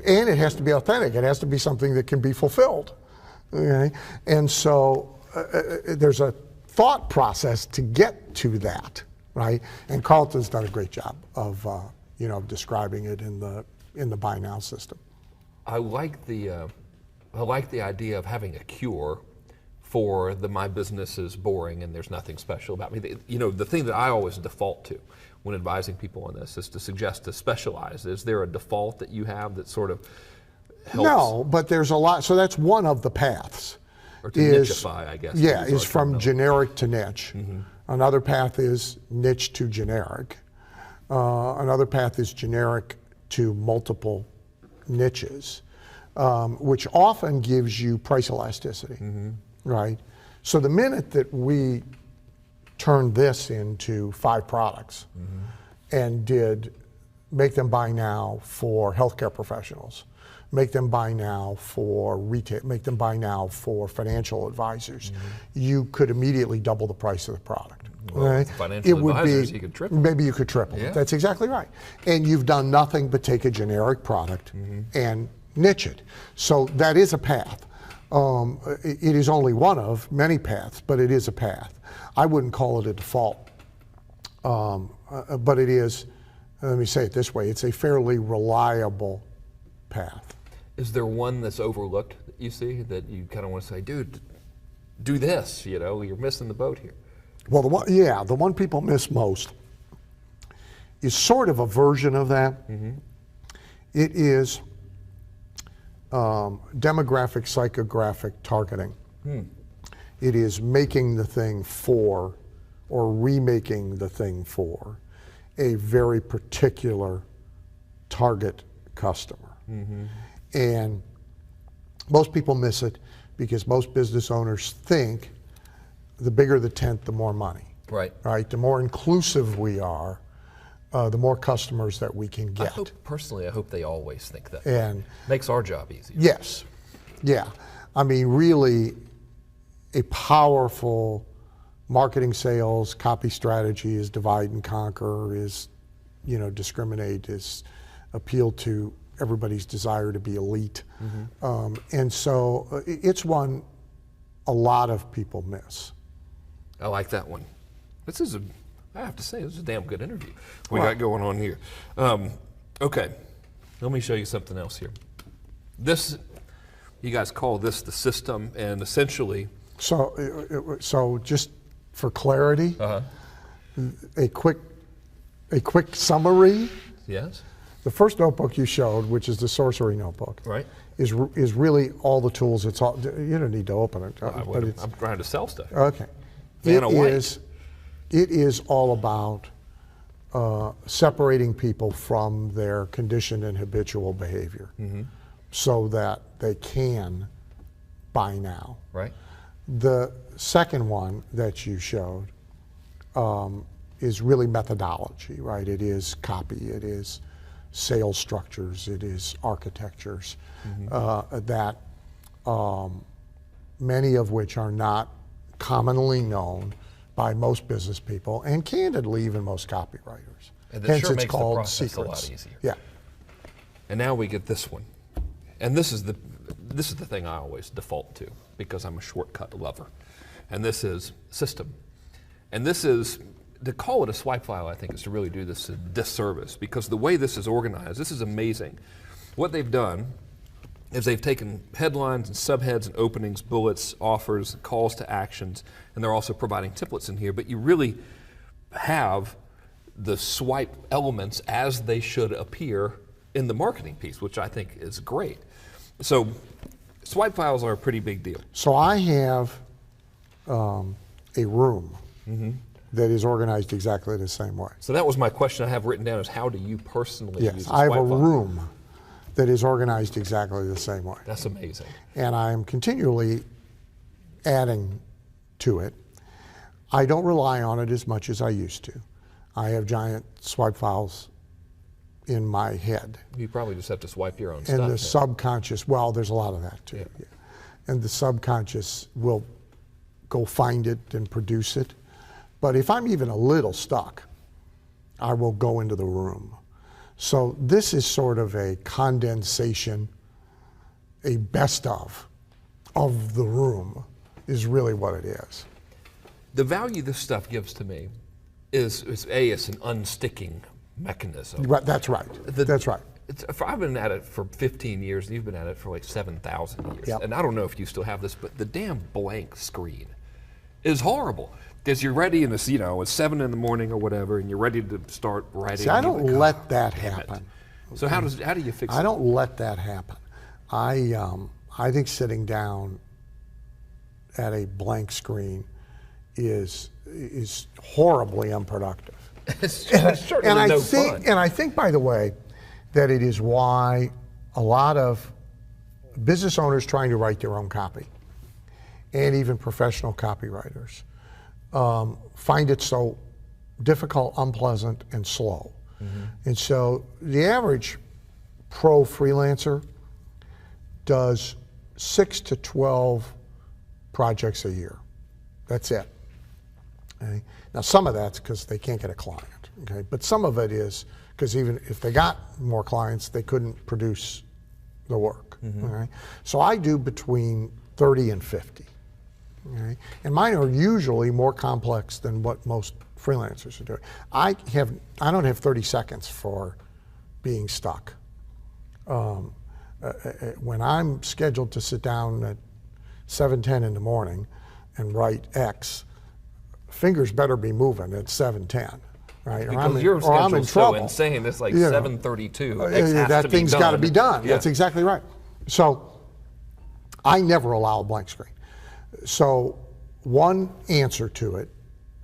And it has to be authentic. It has to be something that can be fulfilled. Okay? And so there's a thought process to get to that, right? And Carlton's done a great job of describing it in the buy now system. I like the idea of having a cure for the my business is boring and there's nothing special about me. The thing that I always default to when advising people on this is to suggest to specialize. Is there a default that you have that sort of helps? No, but there's a lot. So that's one of the paths. Or to nicheify, I guess. Yeah, is from generic to niche. Another path is niche to generic. Another path is generic to multiple niches, which often gives you price elasticity, right? So the minute that we turned this into 5 products and did make them buy now for healthcare professionals, make them buy now for retail, make them buy now for financial advisors, you could immediately double the price of the product. Well, right? Financial advisors, you could triple. Maybe you could triple. Yeah. That's exactly right. And you've done nothing but take a generic product and niche it. So that is a path. It is only one of many paths, but it is a path. I wouldn't call it a default, but it is, let me say it this way, it's a fairly reliable path. Is there one that's overlooked that you see that you kind of want to say, dude, do this, you're missing the boat here? Well, the one people miss most is sort of a version of that. It is demographic, psychographic targeting. It is making the thing for, or remaking the thing for, a very particular target customer. And most people miss it because most business owners think the bigger the tent, the more money. Right. Right. The more inclusive we are, the more customers that we can get. I hope they always think that. And makes our job easier. Yes. Yeah. I mean, really, a powerful marketing, sales, copy strategy is divide and conquer, is, discriminate, is appeal to everybody's desire to be elite. And so it's one a lot of people miss. I like that one. I have to say, this is a damn good interview we got going on here. Okay, let me show you something else here. You guys call this the system, and essentially... So just for clarity, a quick summary. Yes. The first notebook you showed, which is the sorcery notebook, right, is really all the tools. It's all, you don't need to open it. I'm trying to sell stuff. Okay. It is all about separating people from their conditioned and habitual behavior, so that they can buy now. Right. The second one that you showed is really methodology, right? It is copy, it is sales structures, it is architectures, that many of which are not commonly known by most business people, and candidly, even most copywriters. And hence sure it's makes called the process secrets. a lot easier. Yeah. And now we get this one. And this is the thing I always default to because I'm a shortcut lover. And this is system. And this is, to call it a swipe file, I think, is to really do this a disservice, because the way this is organized, this is amazing. What they've done is they've taken headlines and subheads and openings, bullets, offers, calls to actions, and they're also providing templates in here, but you really have the swipe elements as they should appear in the marketing piece, which I think is great. So swipe files are a pretty big deal. So I have a room that is organized exactly the same way. So that was my question I have written down, is how do you personally use a swipe I have a file? room that is organized exactly the same way. That's amazing. And I am continually adding to it. I don't rely on it as much as I used to. I have giant swipe files in my head. You probably just have to swipe your own and stuff. And the subconscious, well, there's a lot of that too. Yeah. And the subconscious will go find it and produce it. But if I'm even a little stuck, I will go into the room. So this is sort of a condensation, a best of the room is really what it is. The value this stuff gives to me is it's an unsticking mechanism. Right, that's right. That's right. I've been at it for 15 years, and you've been at it for like 7,000 years. Yep. And I don't know if you still have this, but the damn blank screen is horrible. Because you're ready in this, it's 7 in the morning or whatever, and you're ready to start writing. See, I don't let that happen. So how do you fix it? I don't let that happen. I think sitting down at a blank screen is horribly unproductive. It's certainly no fun. And I think, by the way, that it is why a lot of business owners trying to write their own copy, and even professional copywriters, find it so difficult, unpleasant, and slow. Mm-hmm. And so the average pro freelancer does 6 to 12 projects a year. That's it. Okay? Now, some of that's because they can't get a client, okay? But some of it is because even if they got more clients, they couldn't produce the work. Mm-hmm. Okay? So I do between 30 and 50. Okay? And mine are usually more complex than what most freelancers are doing. I don't have 30 seconds for being stuck. When I'm scheduled to sit down at 7:10 in the morning and write X, fingers better be moving at 7:10, right? Because your schedule's so insane. It's like 7:32. That thing's got to be done. Yeah. That's exactly right. So I never allow a blank screen. So one answer to it,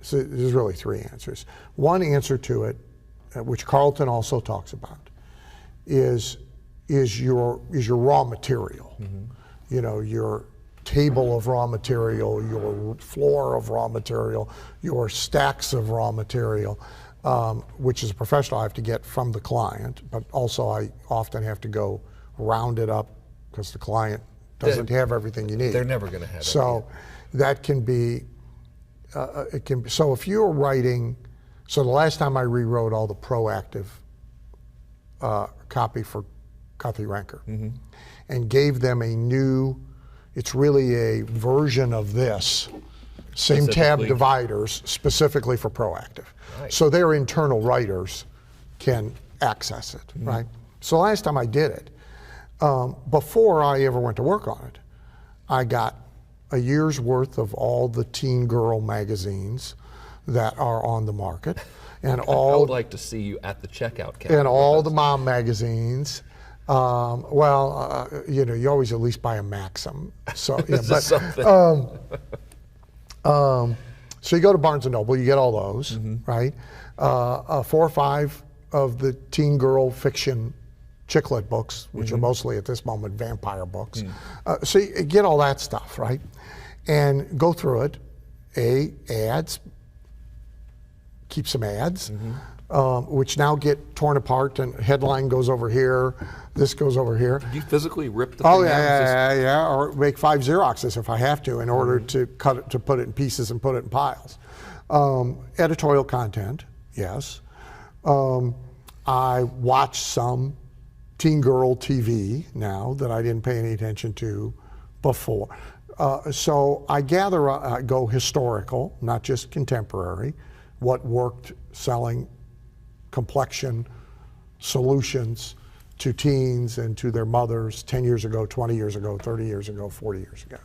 so there's really 3 answers. One answer to it, which Carlton also talks about, is your raw material. Mm-hmm. Your table of raw material, your floor of raw material, your stacks of raw material, which as a professional I have to get from the client, but also I often have to go round it up because the client doesn't have everything you need. They're never going to have it. So that can be, so if you're writing, so the last time I rewrote all the proactive copy for Guthrie Ranker, mm-hmm. and gave them a new, it's really a version of this, same tab dividers specifically for proactive. Right. So their internal writers can access it, mm-hmm. right? So last time I did it, before I ever went to work on it, I got a year's worth of all the teen girl magazines that are on the market, and all. I would like to see you at the checkout counter. And all the mom magazines. You always at least buy a Maxim. So, yeah, so you go to Barnes & Noble, you get all those, mm-hmm. right? 4 or 5 of the teen girl fiction chicklet books, which mm-hmm. are mostly at this moment vampire books. Mm. So you get all that stuff, right? And go through it. Ads, keep some ads, mm-hmm. which now get torn apart, and headline goes over here, this goes over here. Do you physically rip the thing out? Yeah, or make 5 Xeroxes if I have to in order to cut it, to put it in pieces and put it in piles. Editorial content, yes. I watch some teen girl TV now that I didn't pay any attention to before. So I gather, I go historical, not just contemporary, what worked selling complexion solutions to teens and to their mothers 10 years ago, 20 years ago, 30 years ago, 40 years ago.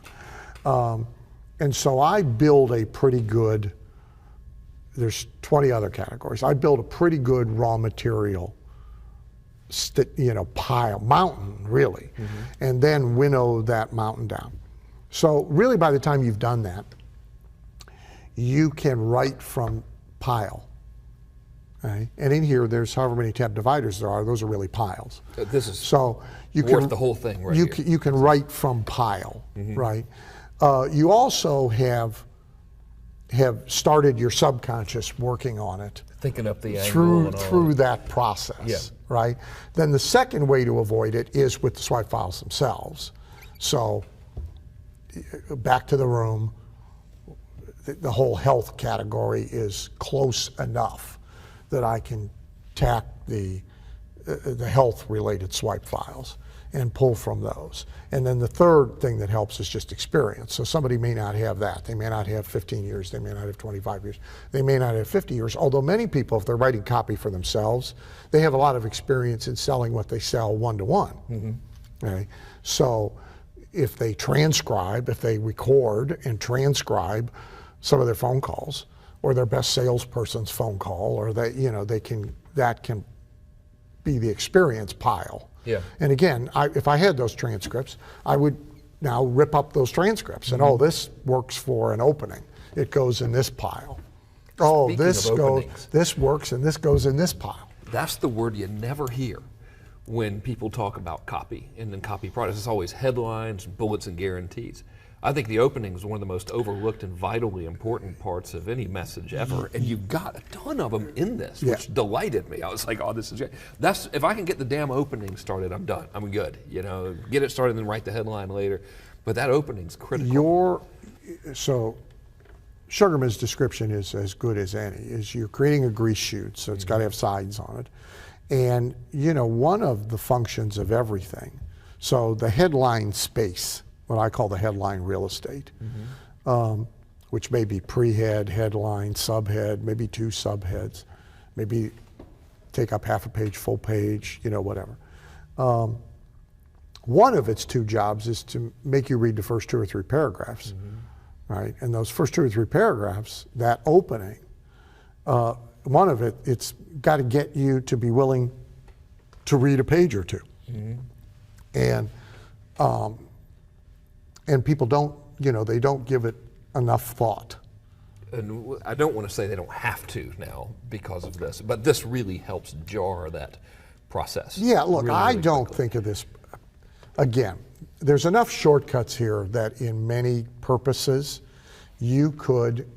And so I build a pretty good, there's 20 other categories. I build a pretty good raw material pile, mountain really, mm-hmm. and then winnow that mountain down. So really by the time you've done that, you can write from pile. Okay? And in here, there's however many tab dividers there are, those are really piles. This is so you worth can, the whole thing right you here. You can write from pile, mm-hmm. right? You also have have started your subconscious working on it Thinking up the angle through that process, right? Then the second way to avoid it is with the swipe files themselves. So back to the room, the whole health category is close enough that I can tack the health-related swipe files and pull from those. And then the third thing that helps is just experience. So somebody may not have that. They may not have 15 years. They may not have 25 years. They may not have 50 years. Although many people, if they're writing copy for themselves, they have a lot of experience in selling what they sell one-to-one. Mm-hmm. Okay? So if they transcribe, if they record and transcribe some of their phone calls or their best salesperson's phone call, or that can be the experience pile. Yeah. And again, if I had those transcripts, I would now rip up those transcripts and, oh, this works for an opening. It goes in this pile. Oh, this works and this goes in this pile. That's the word you never hear when people talk about copy and then copy products. It's always headlines, bullets, and guarantees. I think the opening is one of the most overlooked and vitally important parts of any message ever, and you've got a ton of them in this, which delighted me. I was like, oh, this is great. If I can get the damn opening started, I'm done. I'm good. Get it started and then write the headline later. But that opening's critical. So Sugarman's description is as good as any. Is you're creating a grease chute, so it's got to have sides on it. And one of the functions of everything, so the headline space, what I call the headline real estate, which may be pre-head, headline, subhead, maybe two subheads, maybe take up half a page, full page, whatever. One of its two jobs is to make you read the first 2 or 3 paragraphs, right? And those first 2 or 3 paragraphs, that opening, one of it's got to get you to be willing to read a page or two. And people don't, they don't give it enough thought. And I don't want to say they don't have to now because of this, but this really helps jar that process. Yeah, look, I don't think of this, again, there's enough shortcuts here that in many purposes, you could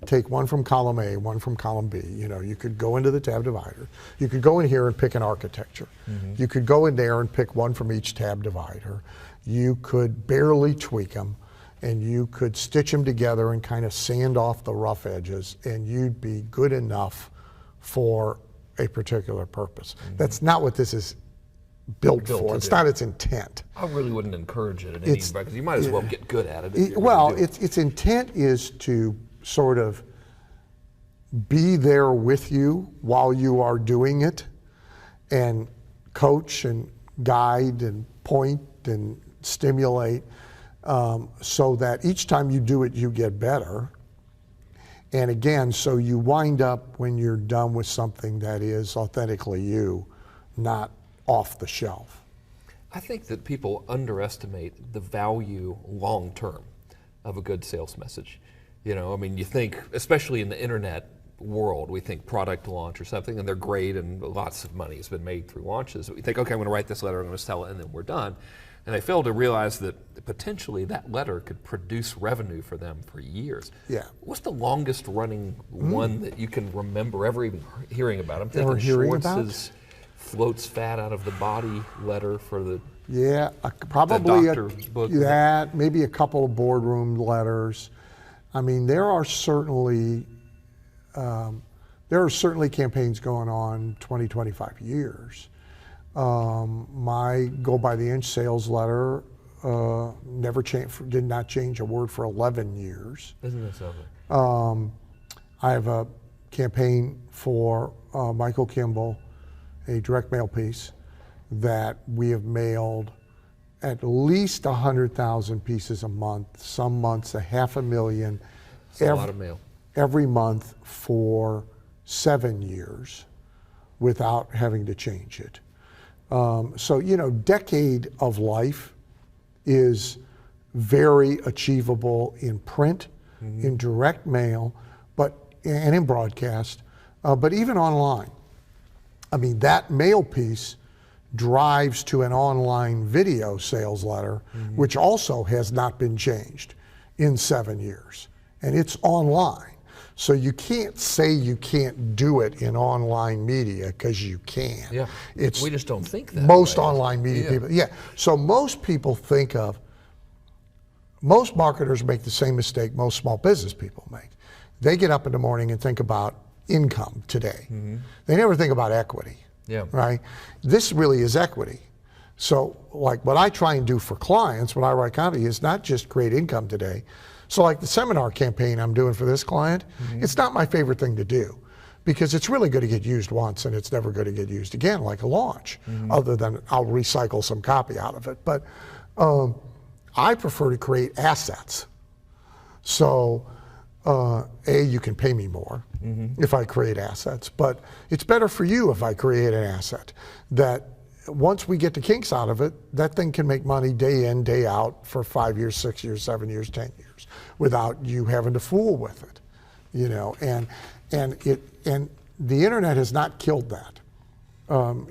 take one from column A, one from column B. You could go into the tab divider. You could go in here and pick an architecture. You could go in there and pick one from each tab divider. You could barely tweak them, and you could stitch them together and kind of sand off the rough edges, and you'd be good enough for a particular purpose. That's not what this is built for. It's not its intent. I really wouldn't encourage it in any way, because you might as well get good at it. Its intent is to sort of be there with you while you are doing it, and coach and guide and point and stimulate, so that each time you do it, you get better. And again, so you wind up when you're done with something that is authentically you, not off the shelf. I think that people underestimate the value long term of a good sales message. You think, especially in the internet world, we think product launch or something, and they're great, and lots of money has been made through launches. We think, okay, I'm going to write this letter, I'm going to sell it, and then we're done. And they fail to realize that potentially that letter could produce revenue for them for years. Yeah. What's the longest running one that you can remember ever even hearing about? I'm thinking Schwartz's floats fat out of the body letter for the probably the doctor book. Maybe a couple of boardroom letters. I mean, there are certainly campaigns going on 20, 25 years. My go by the inch sales letter never changed, did not change a word for 11 years. Isn't that something? I have a campaign for Michael Kimball, a direct mail piece that we have mailed at least 100,000 pieces a month, some months 500,000. It's a lot of mail. Every month for 7 years without having to change it. So, decade of life is very achievable in print, in direct mail, and in broadcast, but even online. I mean, that mail piece drives to an online video sales letter, which also has not been changed in 7 years. and it's online. So you can't say you can't do it in online media, because you can. Yeah, we just don't think that most way. online media people. Yeah, so most people think of, most marketers make the same mistake most small business people make. They get up in the morning and think about income today. They never think about equity. Yeah. Right? This really is equity. So like what I try and do for clients when I write copy is not just create income today. So like the seminar campaign I'm doing for this client, it's not my favorite thing to do, because it's really going to get used once and it's never going to get used again, like a launch, other than I'll recycle some copy out of it. But I prefer to create assets. So you can pay me more if I create assets, but it's better for you if I create an asset that once we get the kinks out of it, that thing can make money day in, day out for 5 years, 6 years, 7 years, 10 years, without you having to fool with it, you know. And the internet has not killed that.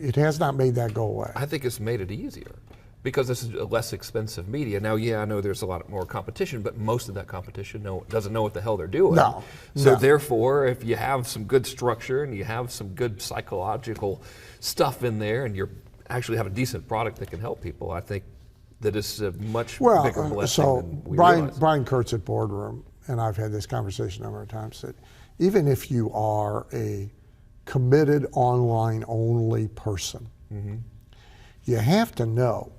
It has not made that go away. I think it's made it easier, because this is a less expensive media. Now, yeah, I know there's a lot more competition, but most of that competition doesn't know what the hell they're doing. No. So therefore, if you have some good structure and you have some good psychological stuff in there, and you actually have a decent product that can help people, I think that it's a much bigger blessing than we realize. Brian Kurtz at Boardroom, and I've had this conversation a number of times, that even if you are a committed online only person, you have to know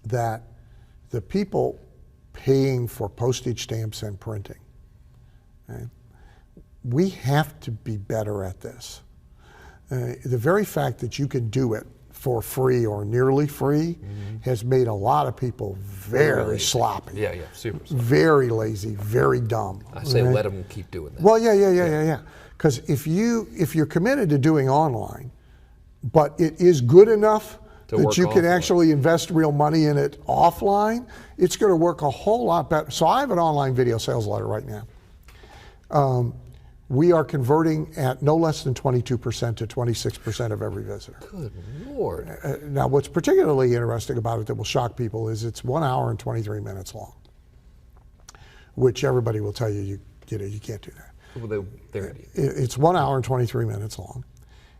that the people paying for postage stamps and printing, okay, we have to be better at this. The very fact that you can do it for free or nearly free has made a lot of people very sloppy. Yeah, super sloppy. Very lazy, very dumb. I say let them keep doing that. Well, yeah. Because if you're committed to doing online, but it is good enough that you can actually invest real money in it offline, it's going to work a whole lot better. So I have an online video sales letter right now. We are converting at no less than 22% to 26% of every visitor. Good Lord. Now, what's particularly interesting about it that will shock people is it's 1 hour and 23 minutes long, which everybody will tell you, you can't do that. Well, they're idiots. It's 1 hour and 23 minutes long,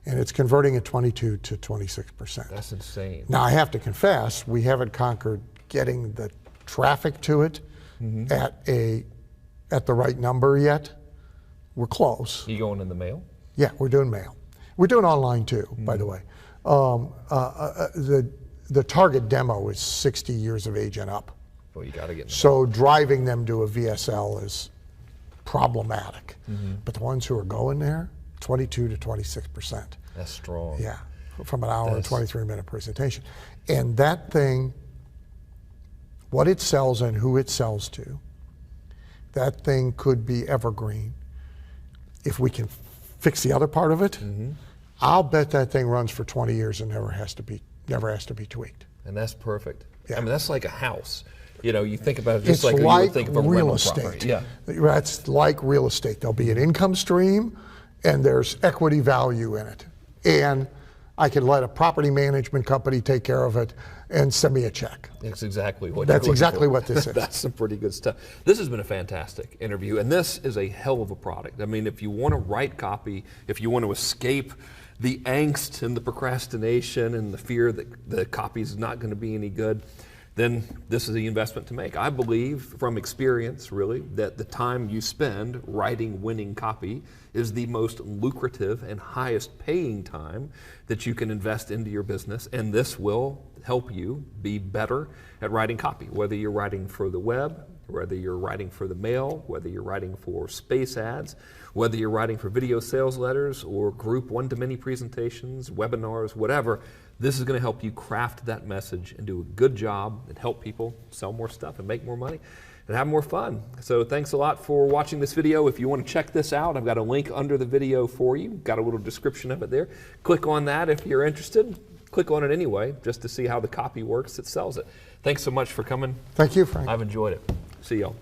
and it's converting at 22 to 26%. That's insane. Now, I have to confess, we haven't conquered getting the traffic to it at the right number yet. We're close. You going in the mail? Yeah, we're doing mail. We're doing online too, by the way. The target demo is 60 years of age and up. Well, you got to get. So driving them to a VSL is problematic. But the ones who are going there, 22 to 26%. That's strong. Yeah, from an hour and 23-minute presentation. And that thing, what it sells and who it sells to, that thing could be evergreen. If we can fix the other part of it, I'll bet that thing runs for 20 years and never has to be tweaked. And that's perfect. Yeah. I mean, that's like a house. You know, you think about it just It's like you would think of a real rental estate. property. Yeah. That's like real estate. There'll be an income stream and there's equity value in it. And I can let a property management company take care of it and send me a check. That's exactly what That's you're exactly for. what this is. That's some pretty good stuff. This has been a fantastic interview, and this is a hell of a product. I mean, if you want to write copy, if you want to escape the angst and the procrastination and the fear that the copy is not going to be any good, then this is the investment to make. I believe from experience, really, that the time you spend writing winning copy is the most lucrative and highest paying time that you can invest into your business, and this will help you be better at writing copy, whether you're writing for the web, whether you're writing for the mail, whether you're writing for space ads, whether you're writing for video sales letters or group one-to-many presentations, webinars, whatever. This is going to help you craft that message and do a good job and help people sell more stuff and make more money and have more fun. So thanks a lot for watching this video. If you want to check this out, I've got a link under the video for you. Got a little description of it there. Click on that if you're interested. Click on it anyway, just to see how the copy works that sells it. Thanks so much for coming. Thank you, Frank. I've enjoyed it. See y'all.